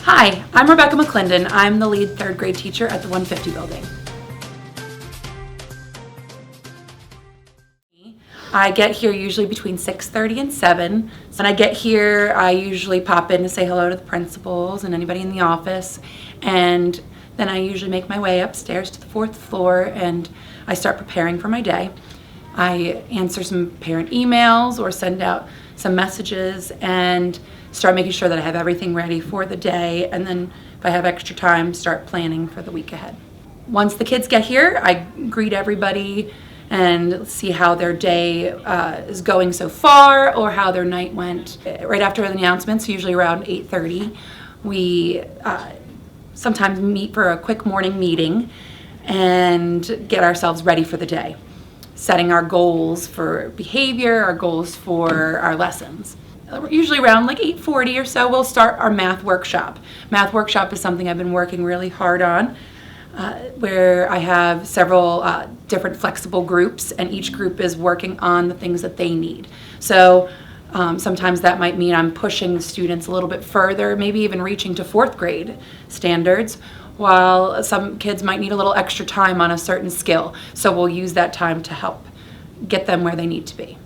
Hi, I'm Rebecca McKlindon. I'm the lead third grade teacher at the 150 building. I get here usually between 6:30 and 7. When I get here, I usually pop in to say hello to the principals and anybody in the office, and then I usually make my way upstairs to the 4th floor and I start preparing for my day. I answer some parent emails or send out some messages and start making sure that I have everything ready for the day, and then if I have extra time, start planning for the week ahead. Once the kids get here, I greet everybody and see how their day is going so far or how their night went. Right after the announcements, usually around 8:30, we sometimes meet for a quick morning meeting and get ourselves ready for the day, setting our goals for behavior, our goals for our lessons. Usually around like 8:40 or so, we'll start our math workshop. Math workshop is something I've been working really hard on, where I have several different flexible groups, and each group is working on the things that they need. So sometimes that might mean I'm pushing the students a little bit further, maybe even reaching to 4th grade standards, while some kids might need a little extra time on a certain skill. So we'll use that time to help get them where they need to be.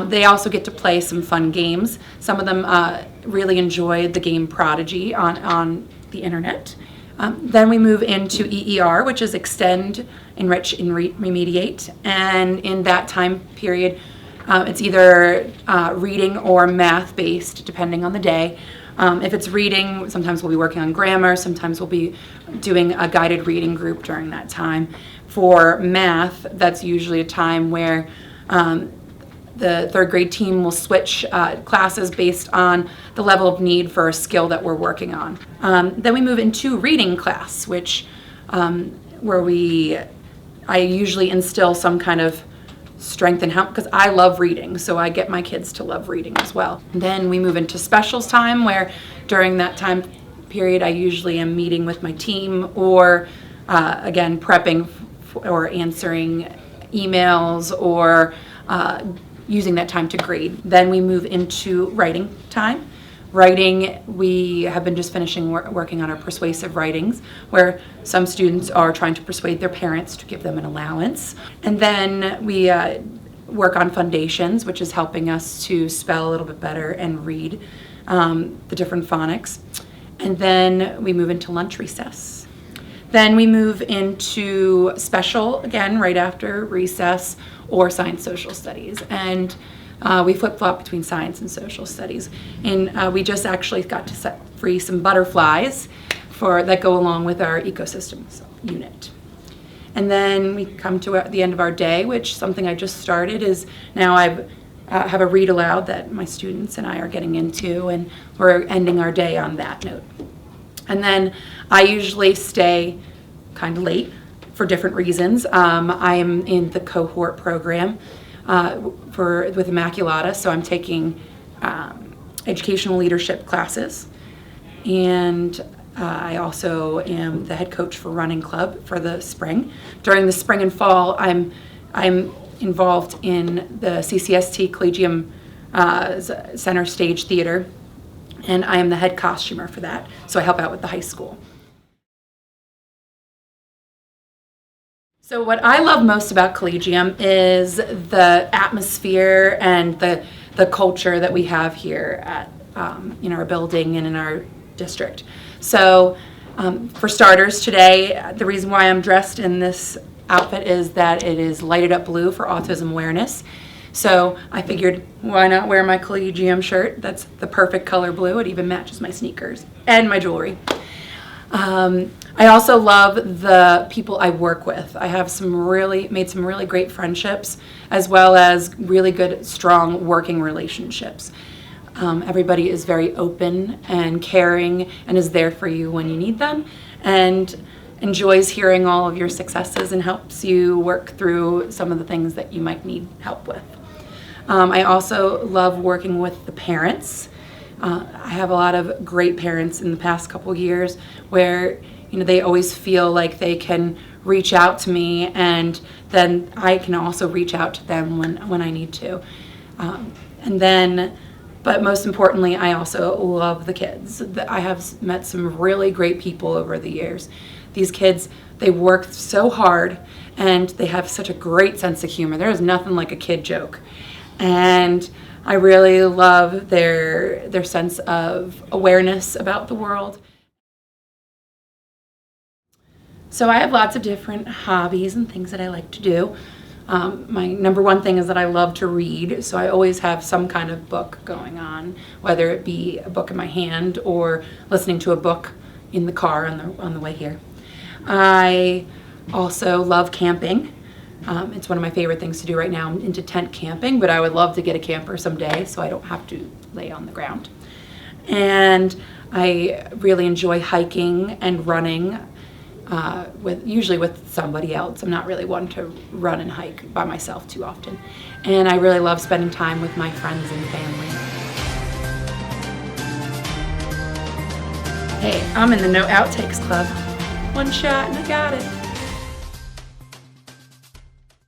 They also get to play some fun games. Some of them really enjoy the game Prodigy on the internet. Then we move into EER, which is Extend, Enrich, and Remediate. And in that time period, it's either reading or math-based, depending on the day. If it's reading, sometimes we'll be working on grammar, sometimes we'll be doing a guided reading group during that time. For math, that's usually a time where the third grade team will switch classes based on the level of need for a skill that we're working on. Then we move into reading class, which where I usually instill some kind of strength and help, because I love reading, so I get my kids to love reading as well. Then we move into specials time, where during that time period I usually am meeting with my team or again prepping or answering emails or using that time to grade. Then we move into writing time. Writing, we have been just finishing working on our persuasive writings, where some students are trying to persuade their parents to give them an allowance. And then we work on foundations, which is helping us to spell a little bit better and read the different phonics. And then we move into lunch recess. Then we move into special, again, right after recess, or science social studies. And we flip-flop between science and social studies. And we just actually got to set free some butterflies that go along with our ecosystems unit. And then we come to the end of our day, which something I just started is now I have a read aloud that my students and I are getting into, and we're ending our day on that note. And then I usually stay kind of late for different reasons. I am in the cohort program with Immaculata, so I'm taking educational leadership classes, and I also am the head coach for running club for the spring. During the spring and fall, I'm involved in the CCST Collegium Center Stage Theater, and I am the head costumer for that, so I help out with the high school. So what I love most about Collegium is the atmosphere and the culture that we have here at in our building and in our district. So for starters today, the reason why I'm dressed in this outfit is that it is lighted up blue for autism awareness. So I figured, why not wear my Collegium shirt? That's the perfect color blue. It even matches my sneakers and my jewelry. I also love the people I work with. I have made some really great friendships, as well as really good, strong working relationships. Everybody is very open and caring and is there for you when you need them, and enjoys hearing all of your successes and helps you work through some of the things that you might need help with. I also love working with the parents. I have a lot of great parents in the past couple years where they always feel like they can reach out to me, and then I can also reach out to them when I need to. And then But most importantly, I also love the kids. I have met some really great people over the years. These kids, they work so hard and they have such a great sense of humor. There is nothing like a kid joke. And I really love their sense of awareness about the world. So I have lots of different hobbies and things that I like to do. My number one thing is that I love to read, so I always have some kind of book going on, whether it be a book in my hand or listening to a book in the car on the way here. I also love camping. It's one of my favorite things to do right now. I'm into tent camping, but I would love to get a camper someday so I don't have to lay on the ground. And I really enjoy hiking and running, usually with somebody else. I'm not really one to run and hike by myself too often. And I really love spending time with my friends and family. Hey, I'm in the No Outtakes Club. One shot and I got it.